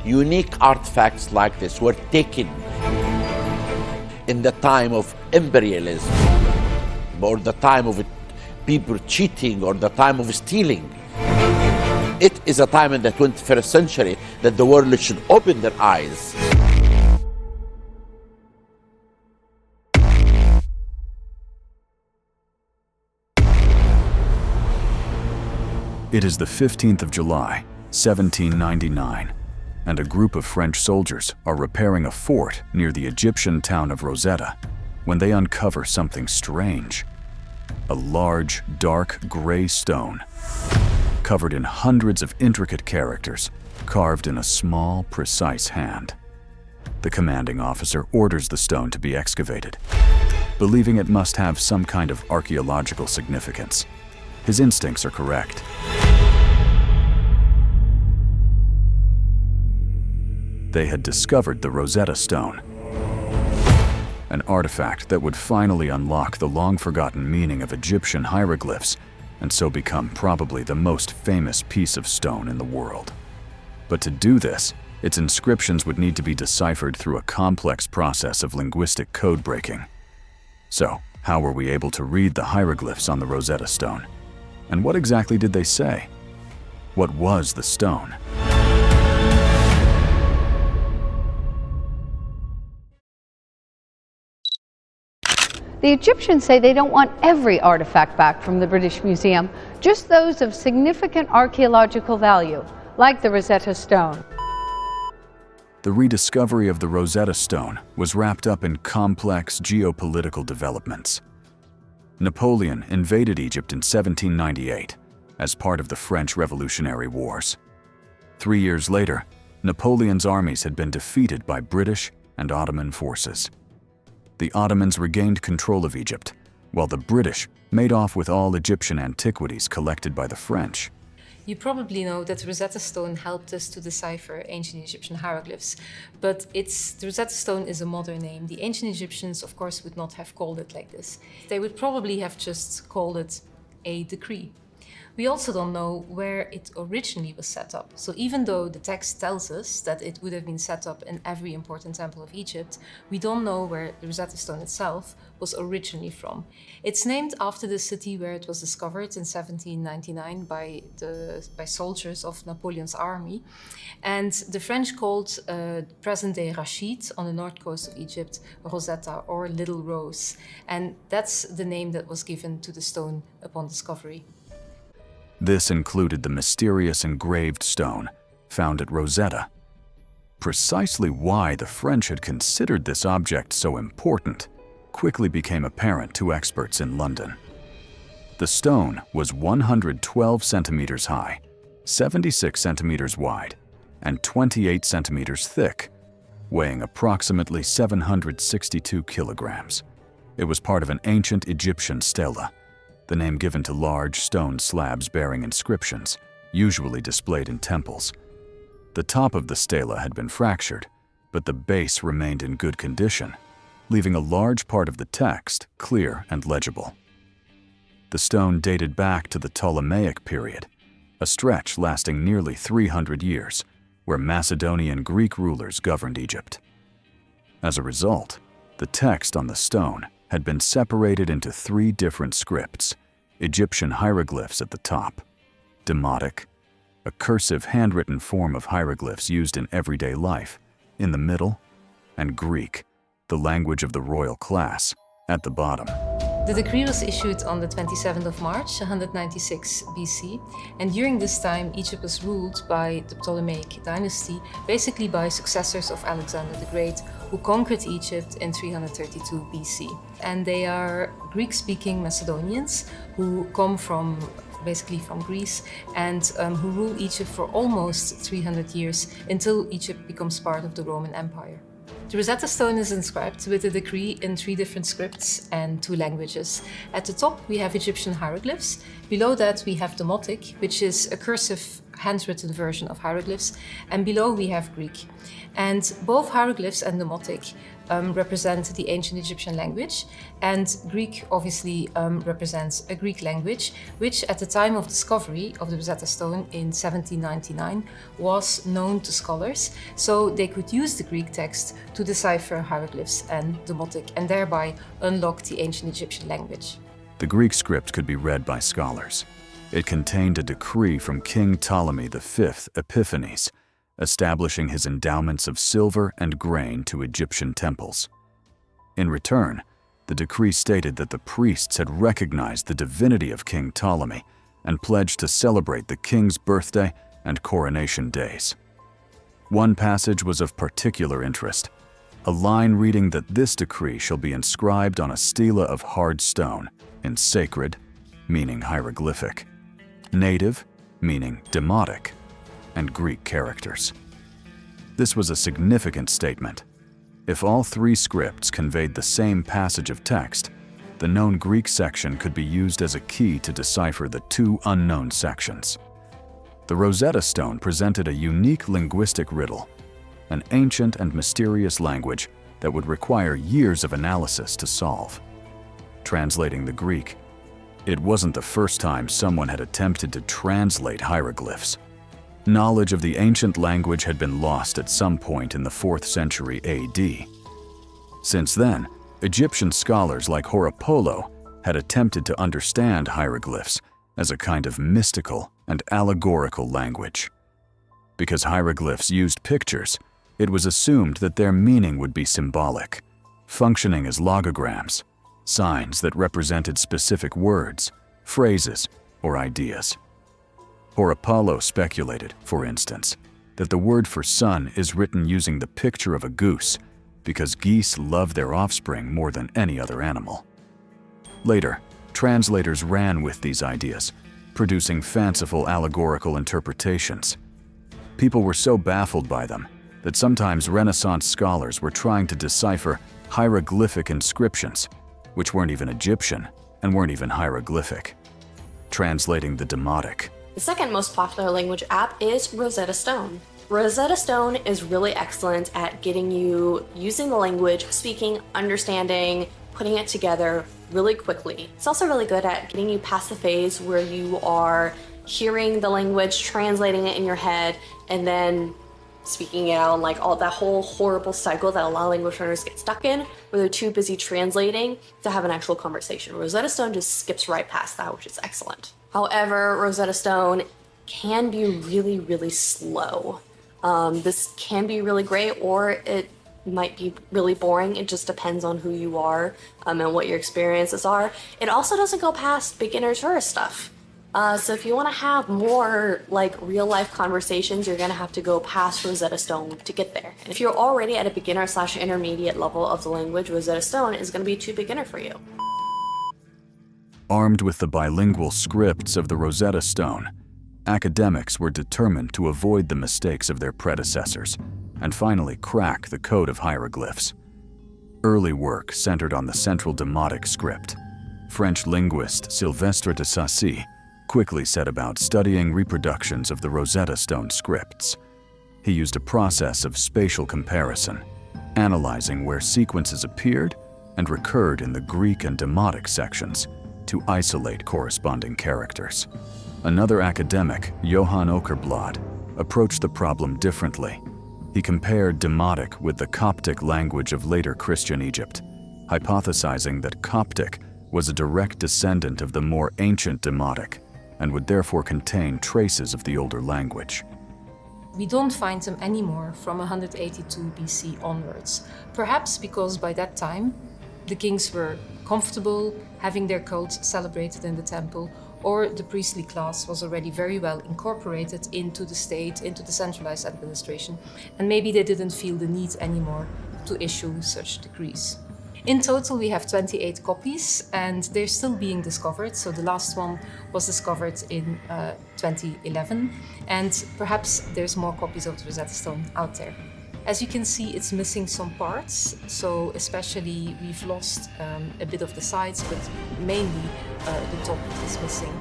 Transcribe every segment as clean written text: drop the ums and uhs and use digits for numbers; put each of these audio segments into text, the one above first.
unique artifacts like this were taken in the time of imperialism, or the time of people cheating, or the time of stealing. It is a time in the 21st century that the world should open their eyes. It is the 15th of July, 1799, and a group of French soldiers are repairing a fort near the Egyptian town of Rosetta when they uncover something strange. A large, dark gray stone, covered in hundreds of intricate characters, carved in a small, precise hand. The commanding officer orders the stone to be excavated, believing it must have some kind of archaeological significance. His instincts are correct. They had discovered the Rosetta Stone, an artifact that would finally unlock the long-forgotten meaning of Egyptian hieroglyphs and so become probably the most famous piece of stone in the world. But to do this, its inscriptions would need to be deciphered through a complex process of linguistic code breaking. So, how were we able to read the hieroglyphs on the Rosetta Stone? And what exactly did they say? What was the stone? The Egyptians say they don't want every artifact back from the British Museum, just those of significant archaeological value, like the Rosetta Stone. The rediscovery of the Rosetta Stone was wrapped up in complex geopolitical developments. Napoleon invaded Egypt in 1798 as part of the French Revolutionary Wars. 3 years later, Napoleon's armies had been defeated by British and Ottoman forces. The Ottomans regained control of Egypt, while the British made off with all Egyptian antiquities collected by the French. You probably know that the Rosetta Stone helped us to decipher ancient Egyptian hieroglyphs, but the Rosetta Stone is a modern name. The ancient Egyptians, of course, would not have called it like this. They would probably have just called it a decree. We also don't know where it originally was set up. So even though the text tells us that it would have been set up in every important temple of Egypt, we don't know where the Rosetta Stone itself was originally from. It's named after the city where it was discovered in 1799 by soldiers of Napoleon's army. And the French called present-day Rashid on the north coast of Egypt Rosetta, or Little Rose. And that's the name that was given to the stone upon discovery. This included the mysterious engraved stone found at Rosetta. Precisely why the French had considered this object so important quickly became apparent to experts in London. The stone was 112 centimeters high, 76 centimeters wide, and 28 centimeters thick, weighing approximately 762 kilograms. It was part of an ancient Egyptian stela, the name given to large stone slabs bearing inscriptions, usually displayed in temples. The top of the stela had been fractured, but the base remained in good condition, leaving a large part of the text clear and legible. The stone dated back to the Ptolemaic period, a stretch lasting nearly 300 years, where Macedonian Greek rulers governed Egypt. As a result, the text on the stone had been separated into 3 different scripts: Egyptian hieroglyphs at the top, Demotic, a cursive handwritten form of hieroglyphs used in everyday life, in the middle, and Greek, the language of the royal class, at the bottom. The decree was issued on the 27th of March, 196 BC, and during this time Egypt was ruled by the Ptolemaic dynasty, basically by successors of Alexander the Great, who conquered Egypt in 332 BC. And they are Greek-speaking Macedonians who come basically from Greece, and who rule Egypt for almost 300 years until Egypt becomes part of the Roman Empire. The Rosetta Stone is inscribed with the decree in 3 different scripts and 2 languages. At the top we have Egyptian hieroglyphs. Below that we have Demotic, which is a cursive handwritten version of hieroglyphs, and below we have Greek. And both hieroglyphs and Demotic represent the ancient Egyptian language, and Greek obviously represents a Greek language, which at the time of discovery of the Rosetta Stone in 1799 was known to scholars, so they could use the Greek text to decipher hieroglyphs and Demotic, and thereby unlock the ancient Egyptian language. The Greek script could be read by scholars. It contained a decree from King Ptolemy V Epiphanes, establishing his endowments of silver and grain to Egyptian temples. In return, the decree stated that the priests had recognized the divinity of King Ptolemy and pledged to celebrate the king's birthday and coronation days. One passage was of particular interest, a line reading that this decree shall be inscribed on a stela of hard stone in sacred, meaning hieroglyphic, native, meaning demotic, and Greek characters. This was a significant statement. If all three scripts conveyed the same passage of text, the known Greek section could be used as a key to decipher the two unknown sections. The Rosetta Stone presented a unique linguistic riddle, an ancient and mysterious language that would require years of analysis to solve. Translating the Greek, it wasn't the first time someone had attempted to translate hieroglyphs. Knowledge of the ancient language had been lost at some point in the 4th century AD. Since then, Egyptian scholars like Horapollo had attempted to understand hieroglyphs as a kind of mystical and allegorical language. Because hieroglyphs used pictures, it was assumed that their meaning would be symbolic, functioning as logograms, signs that represented specific words, phrases, or ideas. Horapollo speculated, for instance, that the word for sun is written using the picture of a goose because geese love their offspring more than any other animal. Later, translators ran with these ideas, producing fanciful allegorical interpretations. People were so baffled by them that sometimes Renaissance scholars were trying to decipher hieroglyphic inscriptions, which weren't even Egyptian and weren't even hieroglyphic. Translating the Demotic. The second most popular language app is Rosetta Stone. Rosetta Stone is really excellent at getting you using the language, speaking, understanding, putting it together really quickly. It's also really good at getting you past the phase where you are hearing the language, translating it in your head, and then speaking it out, and like all that whole horrible cycle that a lot of language learners get stuck in, where they're too busy translating to have an actual conversation. Rosetta Stone just skips right past that, which is excellent. However, Rosetta Stone can be really, really slow. This can be really great, or it might be really boring. It just depends on who you are and what your experiences are. It also doesn't go past beginner tourist stuff. So if you want to have more like real life conversations, you're going to have to go past Rosetta Stone to get there. And if you're already at a beginner/intermediate level of the language, Rosetta Stone is going to be too beginner for you. Armed with the bilingual scripts of the Rosetta Stone, academics were determined to avoid the mistakes of their predecessors and finally crack the code of hieroglyphs. Early work centered on the central Demotic script. French linguist Sylvestre de Sacy quickly set about studying reproductions of the Rosetta Stone scripts. He used a process of spatial comparison, analyzing where sequences appeared and recurred in the Greek and Demotic sections to isolate corresponding characters. Another academic, Johann Åkerblad, approached the problem differently. He compared Demotic with the Coptic language of later Christian Egypt, hypothesizing that Coptic was a direct descendant of the more ancient Demotic and would therefore contain traces of the older language. We don't find them anymore from 182 BC onwards, perhaps because by that time the kings were comfortable having their cults celebrated in the temple, or the priestly class was already very well incorporated into the state, into the centralized administration, and maybe they didn't feel the need anymore to issue such decrees. In total, we have 28 copies, and they're still being discovered. So the last one was discovered in 2011, and perhaps there's more copies of the Rosetta Stone out there. As you can see, it's missing some parts, so especially we've lost a bit of the sides, but mainly the top is missing.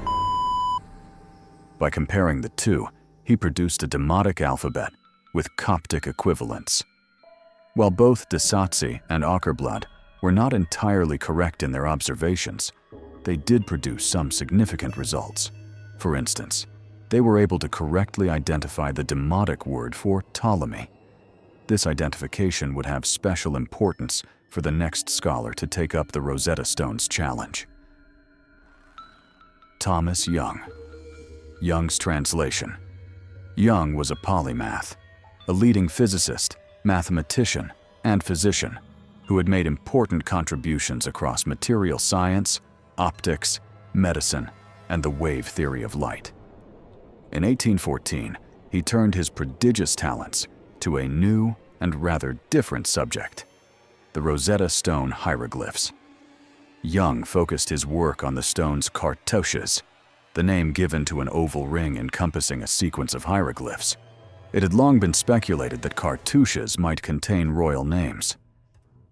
By comparing the two, he produced a Demotic alphabet with Coptic equivalents. While both de Sacy and Åkerblad were not entirely correct in their observations, they did produce some significant results. For instance, they were able to correctly identify the Demotic word for Ptolemy. This identification would have special importance for the next scholar to take up the Rosetta Stone's challenge. Thomas Young. Young's translation. Young was a polymath, a leading physicist, mathematician, and physician who had made important contributions across material science, optics, medicine, and the wave theory of light. In 1814, he turned his prodigious talents to a new and rather different subject, the Rosetta Stone hieroglyphs. Young focused his work on the stone's cartouches, the name given to an oval ring encompassing a sequence of hieroglyphs. It had long been speculated that cartouches might contain royal names.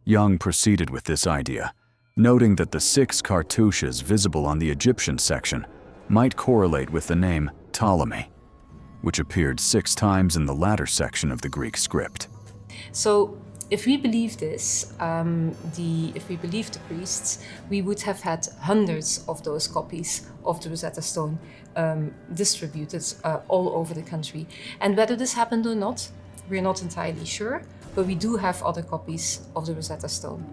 Young proceeded with this idea, noting that the 6 cartouches visible on the Egyptian section might correlate with the name Ptolemy, which appeared 6 times in the latter section of the Greek script. So, if we believe this, if we believe the priests, we would have had hundreds of those copies of the Rosetta Stone distributed all over the country. And whether this happened or not, we're not entirely sure, but we do have other copies of the Rosetta Stone.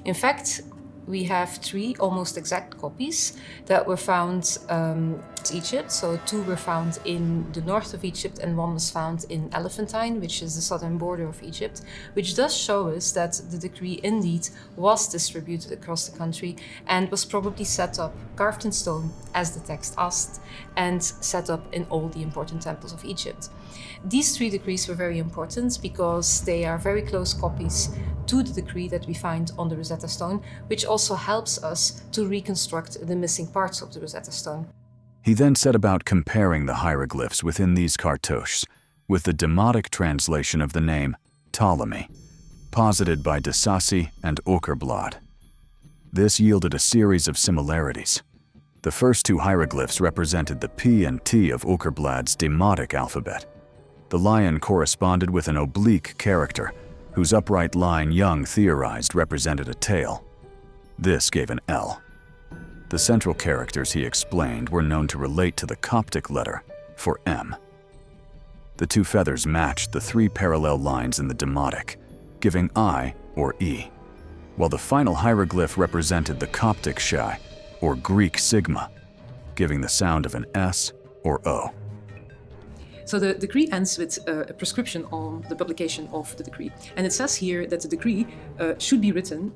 In fact, we have 3 almost exact copies that were found in Egypt. So 2 were found in the north of Egypt and 1 was found in Elephantine, which is the southern border of Egypt, which does show us that the decree indeed was distributed across the country and was probably set up, carved in stone, as the text asked, and set up in all the important temples of Egypt. These 3 decrees were very important because they are very close copies to the decree that we find on the Rosetta Stone, which also helps us to reconstruct the missing parts of the Rosetta Stone. He then set about comparing the hieroglyphs within these cartouches with the Demotic translation of the name Ptolemy, posited by de Sacy and Åkerblad. This yielded a series of similarities. The first 2 hieroglyphs represented the P and T of Åkerblad's Demotic alphabet. The lion corresponded with an oblique character, whose upright line Young theorized represented a tail. This gave an L. The central characters, he explained, were known to relate to the Coptic letter for M. The 2 feathers matched the 3 parallel lines in the Demotic, giving I or E, while the final hieroglyph represented the Coptic Chi, or Greek sigma, giving the sound of an S or O. So the decree ends with a prescription on the publication of the decree. And it says here that the decree should be written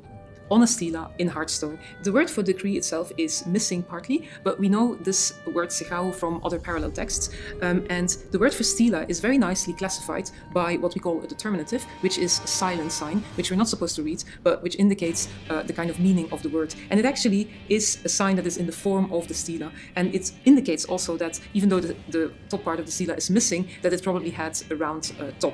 on a stela in hard stone. The word for decree itself is missing partly, but we know this word sigau from other parallel texts. And the word for stela is very nicely classified by what we call a determinative, which is a silent sign, which we're not supposed to read, but which indicates the kind of meaning of the word. And it actually is a sign that is in the form of the stela. And it indicates also that even though the top part of the stela is missing, that it probably had a round top.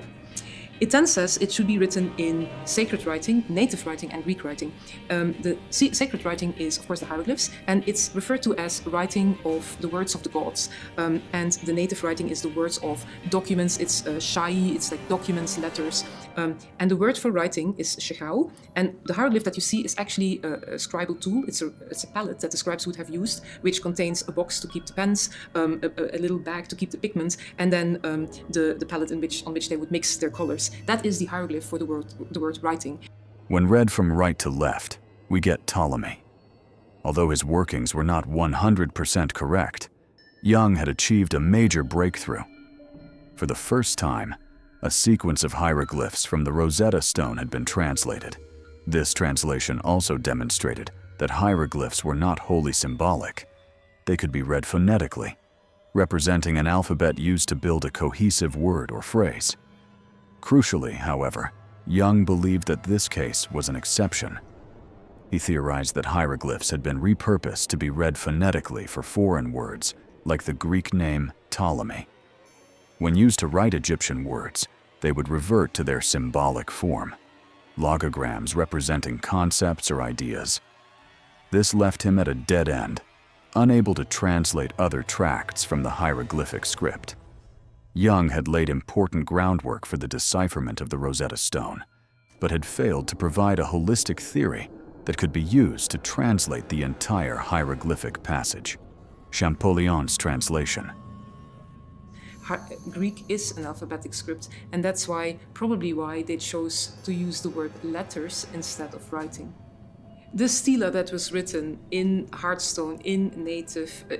It then says it should be written in sacred writing, native writing, and Greek writing. The sacred writing is, of course, the hieroglyphs, and it's referred to as writing of the words of the gods. And the native writing is the words of documents. It's shai, it's like documents, letters. And the word for writing is shechau. And the hieroglyph that you see is actually a scribal tool. It's a palette that the scribes would have used, which contains a box to keep the pens, a little bag to keep the pigments, and then the palette on which they would mix their colors. That is the hieroglyph for the word writing. When read from right to left, we get Ptolemy. Although his workings were not 100% correct, Young had achieved a major breakthrough. For the first time, a sequence of hieroglyphs from the Rosetta Stone had been translated. This translation also demonstrated that hieroglyphs were not wholly symbolic. They could be read phonetically, representing an alphabet used to build a cohesive word or phrase. Crucially, however, Young believed that this case was an exception. He theorized that hieroglyphs had been repurposed to be read phonetically for foreign words, like the Greek name Ptolemy. When used to write Egyptian words, they would revert to their symbolic form, logograms representing concepts or ideas. This left him at a dead end, unable to translate other tracts from the hieroglyphic script. Young had laid important groundwork for the decipherment of the Rosetta Stone, but had failed to provide a holistic theory that could be used to translate the entire hieroglyphic passage. Champollion's translation. Greek is an alphabetic script, and that's probably why they chose to use the word letters instead of writing. The stela that was written in hard stone in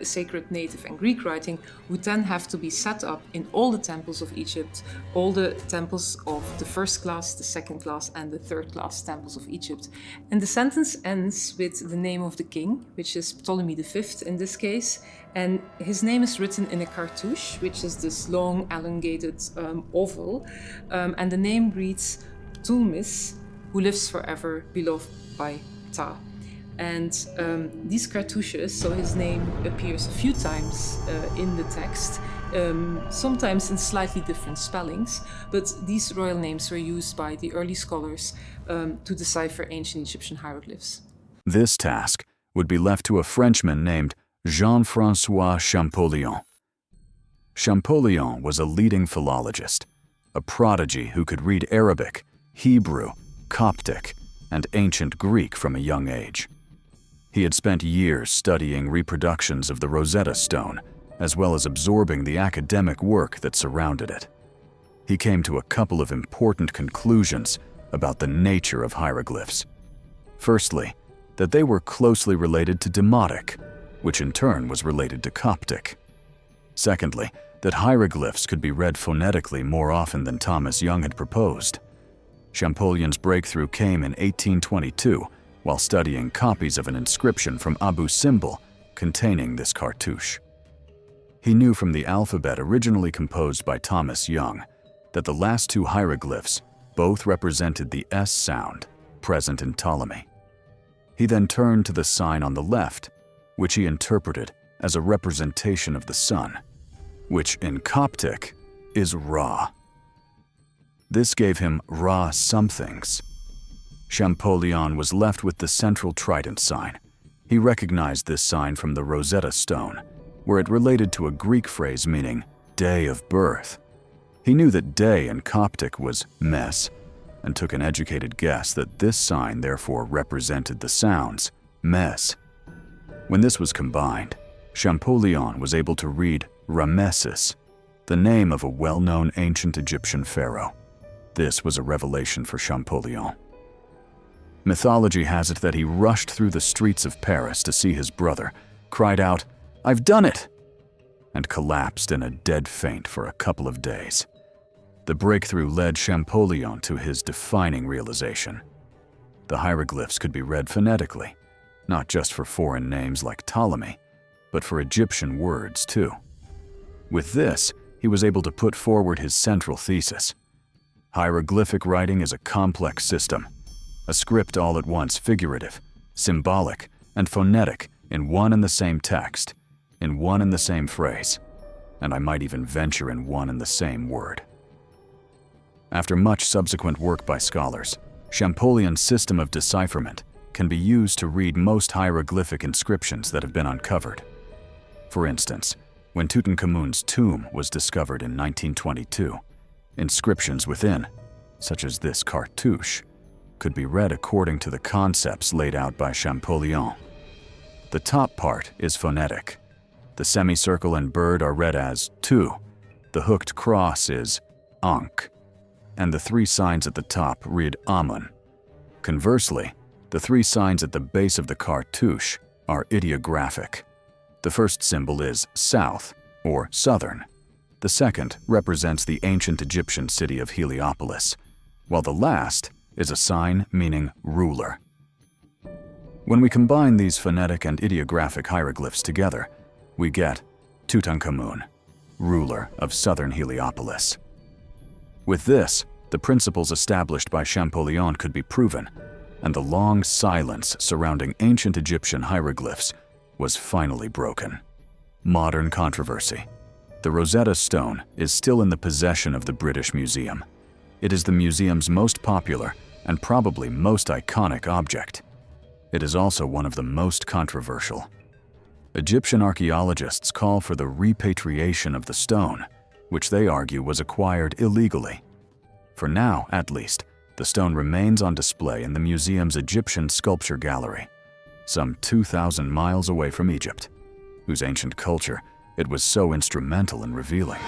sacred native and Greek writing would then have to be set up in all the temples of Egypt, all the temples of the first class, the second class, and the third class temples of Egypt. And the sentence ends with the name of the king, which is Ptolemy V in this case, and his name is written in a cartouche, which is this long elongated oval, and the name reads Ptolmis, who lives forever, beloved by Ta. And these cartouches, so his name appears a few times in the text, sometimes in slightly different spellings, but these royal names were used by the early scholars to decipher ancient Egyptian hieroglyphs. This task would be left to a Frenchman named Jean-François Champollion. Champollion was a leading philologist, a prodigy who could read Arabic, Hebrew, Coptic, and ancient Greek from a young age. He had spent years studying reproductions of the Rosetta Stone, as well as absorbing the academic work that surrounded it. He came to a couple of important conclusions about the nature of hieroglyphs. Firstly, that they were closely related to Demotic, which in turn was related to Coptic. Secondly, that hieroglyphs could be read phonetically more often than Thomas Young had proposed. Champollion's breakthrough came in 1822 while studying copies of an inscription from Abu Simbel containing this cartouche. He knew from the alphabet originally composed by Thomas Young that the last two hieroglyphs both represented the S sound present in Ptolemy. He then turned to the sign on the left, which he interpreted as a representation of the sun, which in Coptic is Ra. This gave him Ra somethings. Champollion was left with the central trident sign. He recognized this sign from the Rosetta Stone, where it related to a Greek phrase meaning day of birth. He knew that day in Coptic was mes, and took an educated guess that this sign therefore represented the sounds mes. When this was combined, Champollion was able to read Rameses, the name of a well-known ancient Egyptian pharaoh. This was a revelation for Champollion. Mythology has it that he rushed through the streets of Paris to see his brother, cried out, "I've done it!" and collapsed in a dead faint for a couple of days. The breakthrough led Champollion to his defining realization. The hieroglyphs could be read phonetically, not just for foreign names like Ptolemy, but for Egyptian words too. With this, he was able to put forward his central thesis. Hieroglyphic writing is a complex system, a script all at once figurative, symbolic, and phonetic in one and the same text, in one and the same phrase, and I might even venture in one and the same word. After much subsequent work by scholars, Champollion's system of decipherment can be used to read most hieroglyphic inscriptions that have been uncovered. For instance, when Tutankhamun's tomb was discovered in 1922, inscriptions within, such as this cartouche, could be read according to the concepts laid out by Champollion. The top part is phonetic. The semicircle and bird are read as tu, the hooked cross is ankh, and the three signs at the top read amun. Conversely, the three signs at the base of the cartouche are ideographic. The first symbol is south, or southern. The second represents the ancient Egyptian city of Heliopolis, while the last is a sign meaning ruler. When we combine these phonetic and ideographic hieroglyphs together, we get Tutankhamun, ruler of southern Heliopolis. With this, the principles established by Champollion could be proven, and the long silence surrounding ancient Egyptian hieroglyphs was finally broken. Modern controversy. The Rosetta Stone is still in the possession of the British Museum. It is the museum's most popular and probably most iconic object. It is also one of the most controversial. Egyptian archaeologists call for the repatriation of the stone, which they argue was acquired illegally. For now, at least, the stone remains on display in the museum's Egyptian Sculpture Gallery, some 2,000 miles away from Egypt, whose ancient culture it was so instrumental in revealing.